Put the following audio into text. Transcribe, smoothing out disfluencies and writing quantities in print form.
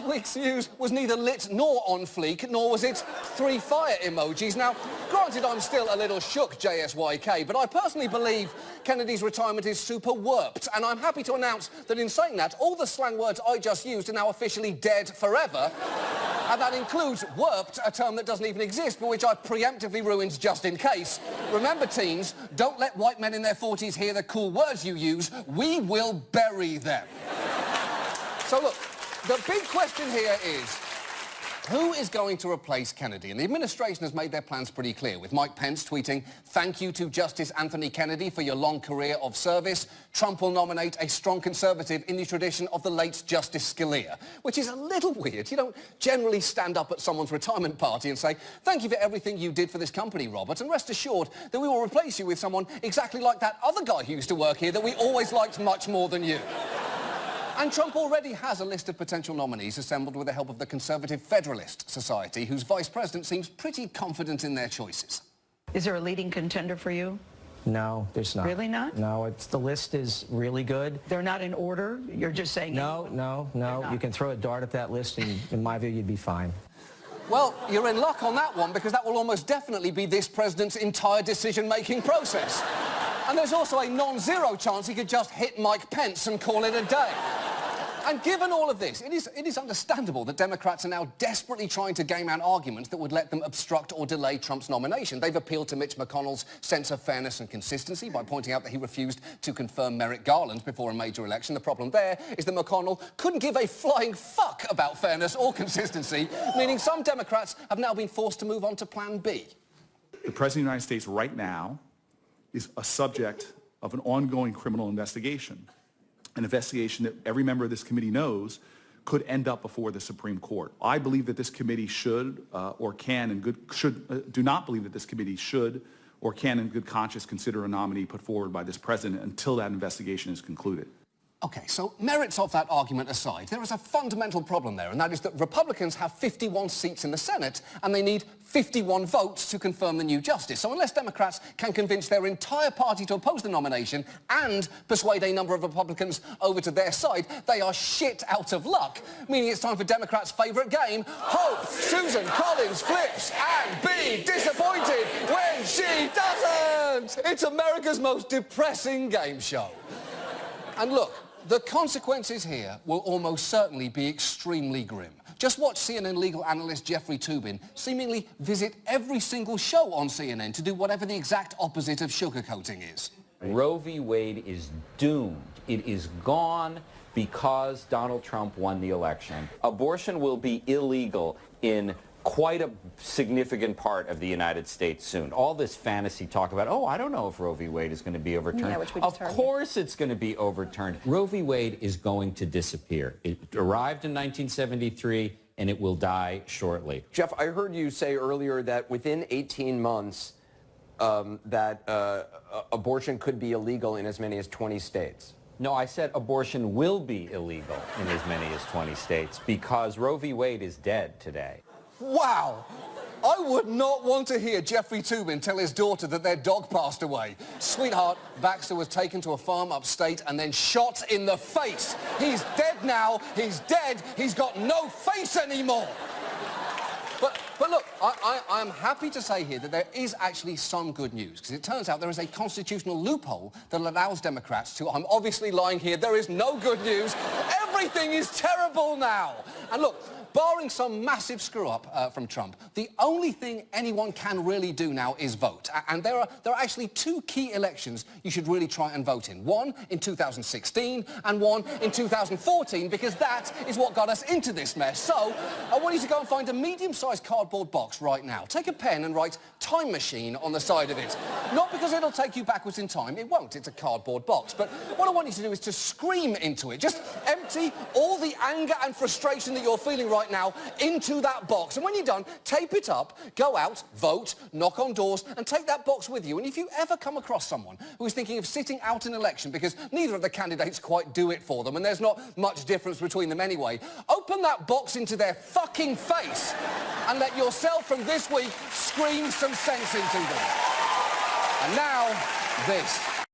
week's news was neither lit nor on fleek, nor was it 3 fire emojis. Now, granted, I'm still a little shook, JSYK, but I personally believe Kennedy's retirement is super warped, and I'm happy to announce that in saying that, all the slang words I just used are now officially dead forever. And that includes warped, a term that doesn't even exist, but which I've preemptively ruined just in case. Remember, teens, don't let white men in their 40s hear the cool words you use. We will bury them. So look, the big question here is, who is going to replace Kennedy? And the administration has made their plans pretty clear, with Mike Pence tweeting, "Thank you to Justice Anthony Kennedy for your long career of service." Trump will nominate a strong conservative in the tradition of the late Justice Scalia, which is a little weird. You don't generally stand up at someone's retirement party and say, "Thank you for everything you did for this company, Robert, and rest assured that we will replace you with someone exactly like that other guy who used to work here that we always liked much more than you." And Trump already has a list of potential nominees assembled with the help of the Conservative Federalist Society, whose vice president seems pretty confident in their choices. Is there a leading contender for you? No, there's not. Really not? No, the list is really good. They're not in order? You're just saying... No. You can throw a dart at that list, and in my view, you'd be fine. Well, you're in luck on that one, because that will almost definitely be this president's entire decision-making process. And there's also a non-zero chance he could just hit Mike Pence and call it a day. And given all of this, it is understandable that Democrats are now desperately trying to game out arguments that would let them obstruct or delay Trump's nomination. They've appealed to Mitch McConnell's sense of fairness and consistency by pointing out that he refused to confirm Merrick Garland before a major election. The problem there is that McConnell couldn't give a flying fuck about fairness or consistency, meaning some Democrats have now been forced to move on to Plan B. The President of the United States right now is a subject of an ongoing criminal investigation. An investigation that every member of this committee knows could end up before the Supreme Court. I believe that this committee should or can do not believe that this committee should or can in good conscience consider a nominee put forward by this president until that investigation is concluded. OK, so merits of that argument aside, there is a fundamental problem there, and that is that Republicans have 51 seats in the Senate, and they need 51 votes to confirm the new justice. So unless Democrats can convince their entire party to oppose the nomination and persuade a number of Republicans over to their side, they are shit out of luck, meaning it's time for Democrats' favourite game, hope Susan Collins flips and be disappointed when she doesn't! It's America's most depressing game show. And look, the consequences here will almost certainly be extremely grim. Just watch CNN legal analyst Jeffrey Toobin seemingly visit every single show on CNN to do whatever the exact opposite of sugarcoating is. Roe v. Wade is doomed. It is gone because Donald Trump won the election. Abortion will be illegal in quite a significant part of the United States soon. All this fantasy talk about, oh, I don't know if Roe v. Wade is going to be overturned. Yeah, which we just of course it's going to be overturned. Roe v. Wade is going to disappear. It arrived in 1973, and it will die shortly. Jeff, I heard you say earlier that within 18 months abortion could be illegal in as many as 20 states. No, I said abortion will be illegal in as many as 20 states because Roe v. Wade is dead today. Wow! I would not want to hear Jeffrey Toobin tell his daughter that their dog passed away. Sweetheart, Baxter was taken to a farm upstate and then shot in the face. He's dead now. He's dead. He's got no face anymore. But look, I'm happy to say here that there is actually some good news, because it turns out there is a constitutional loophole that allows Democrats to... I'm obviously lying here. There is no good news. Everything is terrible now. And look, barring some massive screw-up from Trump, the only thing anyone can really do now is vote. And there are actually two key elections you should really try and vote in. One in 2016 and one in 2014, because that is what got us into this mess. So I want you to go and find a medium-sized cardboard box right now. Take a pen and write "Time Machine" on the side of it. Not because it'll take you backwards in time. It won't. It's a cardboard box. But what I want you to do is to scream into it. Just empty all the anger and frustration that you're feeling right now into that box. And when you're done, tape it up, go out, vote, knock on doors, and take that box with you. And if you ever come across someone who is thinking of sitting out an election because neither of the candidates quite do it for them, and there's not much difference between them anyway, open that box into their fucking face and let yourself from this week scream some sense into them. And now, this.